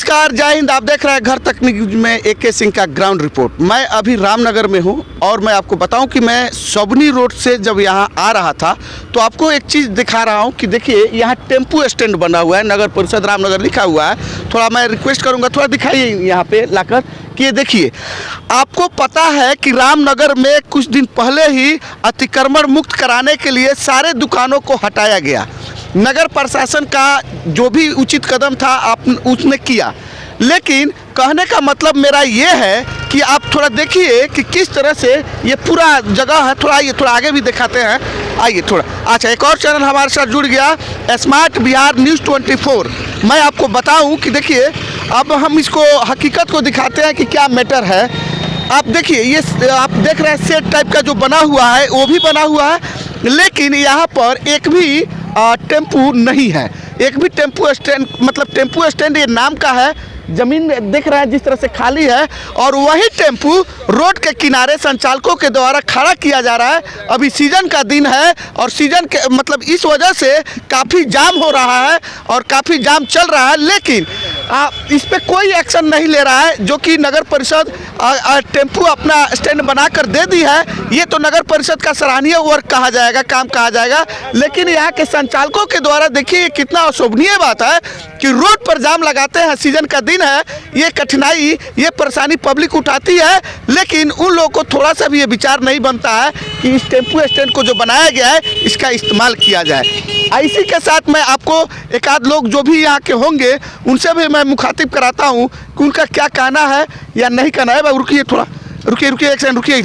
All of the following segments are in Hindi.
नमस्कार, जय हिंद। आप देख रहे हैं घर तक न्यूज में AK सिंह का ग्राउंड रिपोर्ट। मैं अभी रामनगर में हूं और मैं आपको बताऊं कि मैं सबनी रोड से जब यहां आ रहा था तो आपको एक चीज़ दिखा रहा हूं कि देखिए यहां टेम्पू स्टैंड बना हुआ है, नगर परिषद रामनगर लिखा हुआ है। थोड़ा मैं रिक्वेस्ट करूंगा, थोड़ा दिखाइए यहाँ पे लाकर कि ये देखिए। आपको पता है कि रामनगर में कुछ दिन पहले ही अतिक्रमण मुक्त कराने के लिए सारे दुकानों को हटाया गया। नगर प्रशासन का जो भी उचित कदम था आप उसने किया, लेकिन कहने का मतलब मेरा ये है कि आप थोड़ा देखिए कि किस तरह से ये पूरा जगह है। थोड़ा आइए, थोड़ा आगे भी दिखाते हैं, आइए थोड़ा। अच्छा, एक और चैनल हमारे साथ जुड़ गया, स्मार्ट बिहार न्यूज़ 24। मैं आपको बताऊं कि देखिए अब हम इसको हकीकत को दिखाते हैं कि क्या मैटर है। आप देखिए, ये आप देख रहे हैं सेट टाइप का जो बना हुआ है वो भी बना हुआ है, लेकिन यहाँ पर एक भी टेम्पू नहीं है। एक भी टेम्पू स्टैंड, मतलब टेम्पू स्टैंड ये नाम का है, ज़मीन देख रहे हैं जिस तरह से खाली है, और वही टेम्पू रोड के किनारे संचालकों के द्वारा खड़ा किया जा रहा है। अभी सीजन का दिन है और सीजन के मतलब इस वजह से काफ़ी जाम हो रहा है और काफ़ी जाम चल रहा है, लेकिन इस पर कोई एक्शन नहीं ले रहा है। जो कि नगर परिषद टेम्पू अपना स्टैंड बनाकर दे दी है, ये तो नगर परिषद का सराहनीय वर्क कहा जाएगा, काम कहा जाएगा। लेकिन यहाँ के संचालकों के द्वारा देखिए कितना अशोभनीय बात है कि रोड पर जाम लगाते हैं, सीजन का दिन है, ये कठिनाई, ये परेशानी पब्लिक उठाती है, लेकिन उन लोगों को थोड़ा सा भी ये विचार नहीं बनता है कि इस टेम्पू स्टैंड को जो बनाया गया है इसका इस्तेमाल किया जाए। इसी के साथ मैं आपको एक आध लोग जो भी यहाँ के होंगे उनसे भी मैं मुखातिब कराता हूँ कि उनका क्या कहना है या नहीं कहना है। रुकिए थोड़ा, रुकिए एक सेकंड रुकिए,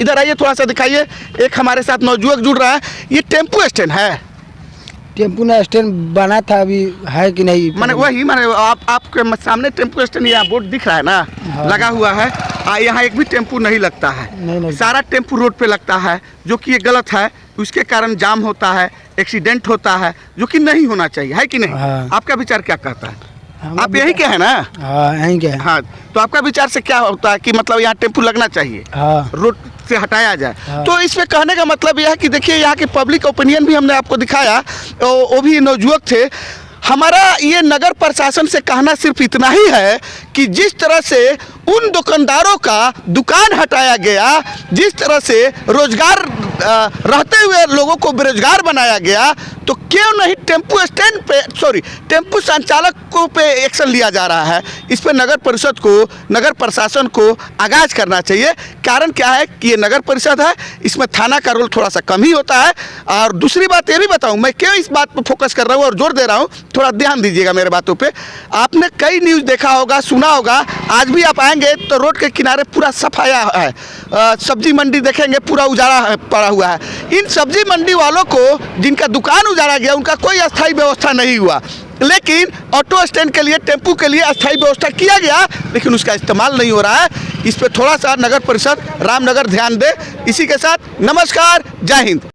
इधर आइए, थोड़ा सा दिखाइए। एक हमारे साथ नौजुवक जुड़ रहा है। ये टेम्पू स्टैंड है? टेम्पू ना स्टैंड बना था, अभी है कि नहीं? माने वही, माने आपके सामने टेम्पू स्टैंड यहाँ बोर्ड दिख रहा है ना? हाँ। लगा हुआ है। यहाँ एक भी टेम्पू नहीं लगता है। नहीं। सारा टेम्पू रोड पे लगता है, जो कि ये गलत है। उसके कारण जाम होता है, एक्सीडेंट होता है, जो कि नहीं होना चाहिए, है कि नहीं? हाँ। आपका विचार क्या कहता है? आप यही के हैं ना? हाँ, यहीं के। हाँ, तो आपका विचार से क्या होता है कि मतलब यहाँ टेम्पू लगना चाहिए? हाँ। रोड से हटाया जाए। हाँ। तो इसमें कहने का मतलब यह है कि देखिए यहाँ की पब्लिक ओपिनियन भी हमने आपको दिखाया, वो भी नौजुवक थे। हमारा ये नगर प्रशासन से कहना सिर्फ इतना ही है कि जिस तरह से उन दुकानदारों का दुकान हटाया गया, जिस तरह से रोजगार रहते हुए लोगों को बेरोजगार बनाया गया, तो क्यों नहीं टेम्पू स्टैंड पे, टेम्पू संचालकों पे एक्शन लिया जा रहा है। इस पे नगर परिषद को, नगर प्रशासन को आगाज करना चाहिए। कारण क्या है कि ये नगर परिषद है, इसमें थाना का रोल थोड़ा सा कम ही होता है। और दूसरी बात ये भी बताऊं, मैं क्यों इस बात पर फोकस कर रहा हूँ और जोर दे रहा हूँ, थोड़ा ध्यान दीजिएगा मेरे बातों पे। आपने कई न्यूज़ देखा होगा, सुना होगा, आज भी आप आएंगे तो रोड के किनारे पूरा सफाया है। सब्जी मंडी देखेंगे पूरा उजाड़ा पड़ा हुआ है। इन सब्जी मंडी वालों को जिनका दुकान उजाड़ा गया उनका कोई अस्थायी व्यवस्था नहीं हुआ, लेकिन ऑटो स्टैंड के लिए, टेम्पू के लिए अस्थायी व्यवस्था किया गया, लेकिन उसका इस्तेमाल नहीं हो रहा है। इस पे थोड़ा सा नगर परिषद रामनगर ध्यान दे। इसी के साथ नमस्कार, जय हिंद।